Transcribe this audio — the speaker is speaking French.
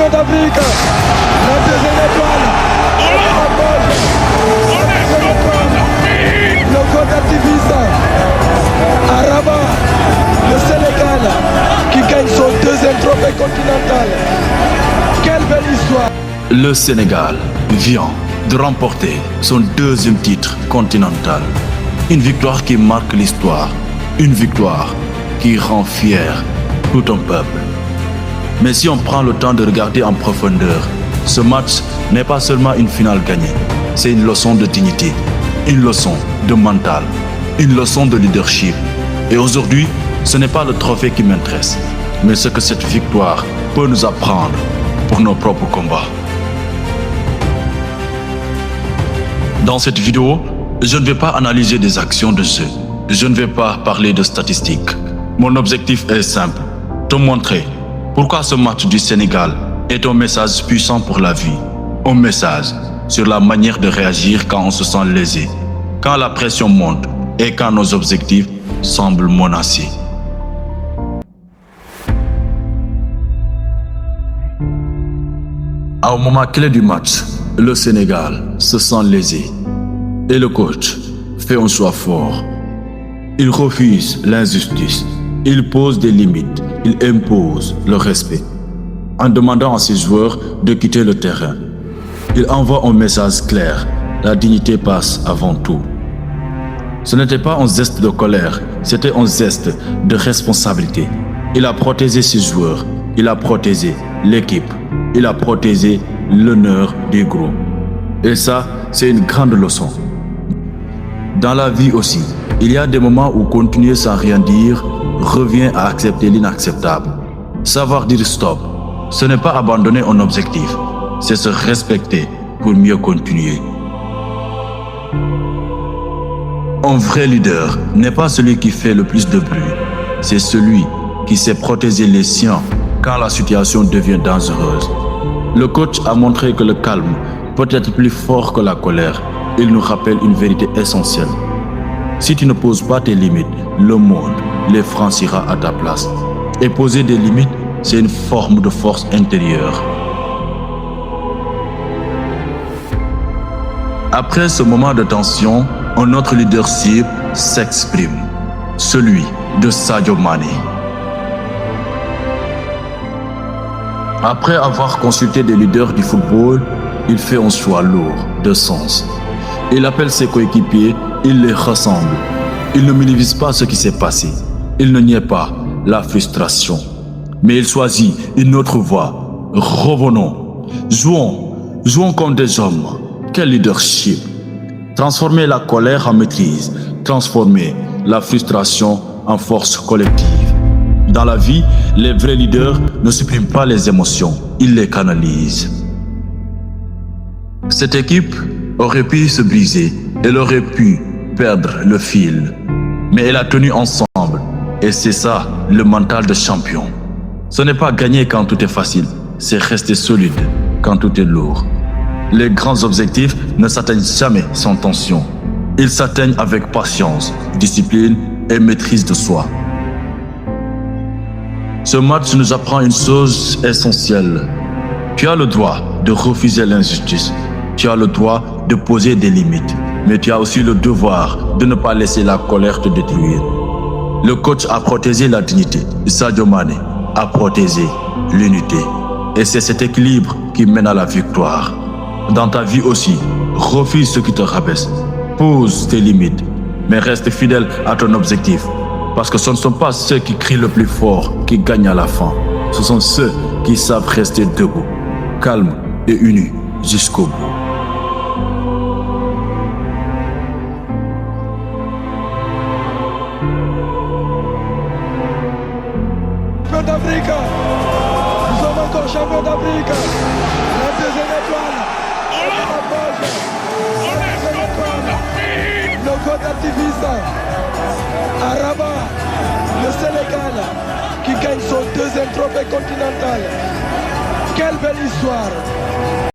champion d'Afrique, la deuxième étoile, le code activiste, Araba, le Sénégal, qui gagne son deuxième trophée continental. Quelle belle histoire! Le Sénégal vient de remporter son deuxième titre continental. Une victoire qui marque l'histoire, une victoire qui rend fier tout un peuple. Mais si on prend le temps de regarder en profondeur, ce match n'est pas seulement une finale gagnée, c'est une leçon de dignité, une leçon de mental, une leçon de leadership. Et aujourd'hui, ce n'est pas le trophée qui m'intéresse, mais ce que cette victoire peut nous apprendre pour nos propres combats. Dans cette vidéo, je ne vais pas analyser des actions de jeu. Je ne vais pas parler de statistiques. Mon objectif est simple, te montrer pourquoi ce match du Sénégal est un message puissant pour la vie. Un message sur la manière de réagir quand on se sent lésé, quand la pression monte et quand nos objectifs semblent menacés. À un moment clé du match, le Sénégal se sent lésé et le coach fait un choix fort. Il refuse l'injustice, il pose des limites, il impose le respect. En demandant à ses joueurs de quitter le terrain, il envoie un message clair, la dignité passe avant tout. Ce n'était pas un geste de colère, c'était un geste de responsabilité. Il a protégé ses joueurs, il a protégé l'équipe, il a protégé l'honneur du groupe. Et ça, c'est une grande leçon. Dans la vie aussi, il y a des moments où continuer sans rien dire revient à accepter l'inacceptable. Savoir dire stop, ce n'est pas abandonner un objectif, c'est se respecter pour mieux continuer. Un vrai leader n'est pas celui qui fait le plus de bruit, c'est celui qui sait protéger les siens quand la situation devient dangereuse. Le coach a montré que le calme peut être plus fort que la colère. Il nous rappelle une vérité essentielle. Si tu ne poses pas tes limites, le monde les franchira à ta place. Et poser des limites, c'est une forme de force intérieure. Après ce moment de tension, un autre leadership s'exprime, celui de Sadio Mané. Après avoir consulté des leaders du football, il fait un choix lourd de sens. Il appelle ses coéquipiers, il les rassemble. Il ne minimise pas ce qui s'est passé. Il ne nie pas la frustration. Mais il choisit une autre voie. Revenons. Jouons comme des hommes. Quel leadership! Transformer la colère en maîtrise. Transformer la frustration en force collective. Dans la vie, les vrais leaders ne suppriment pas les émotions. Ils les canalisent. Cette équipe aurait pu se briser, elle aurait pu perdre le fil. Mais elle a tenu ensemble et c'est ça le mental de champion. Ce n'est pas gagner quand tout est facile, c'est rester solide quand tout est lourd. Les grands objectifs ne s'atteignent jamais sans tension. Ils s'atteignent avec patience, discipline et maîtrise de soi. Ce match nous apprend une chose essentielle. Tu as le droit de refuser l'injustice. Tu as le droit de poser des limites, mais tu as aussi le devoir de ne pas laisser la colère te détruire. Le coach a protégé la dignité, Sadio Mané a protégé l'unité. Et c'est cet équilibre qui mène à la victoire. Dans ta vie aussi, refuse ce qui te rabaisse, pose tes limites, mais reste fidèle à ton objectif. Parce que ce ne sont pas ceux qui crient le plus fort qui gagnent à la fin. Ce sont ceux qui savent rester debout, calmes et unis jusqu'au bout. Champion d'Afrique, nous sommes encore champions d'Afrique. La deuxième étoile, le code activiste, Araba, le Sénégal, qui gagne son deuxième trophée continental. Quelle belle histoire!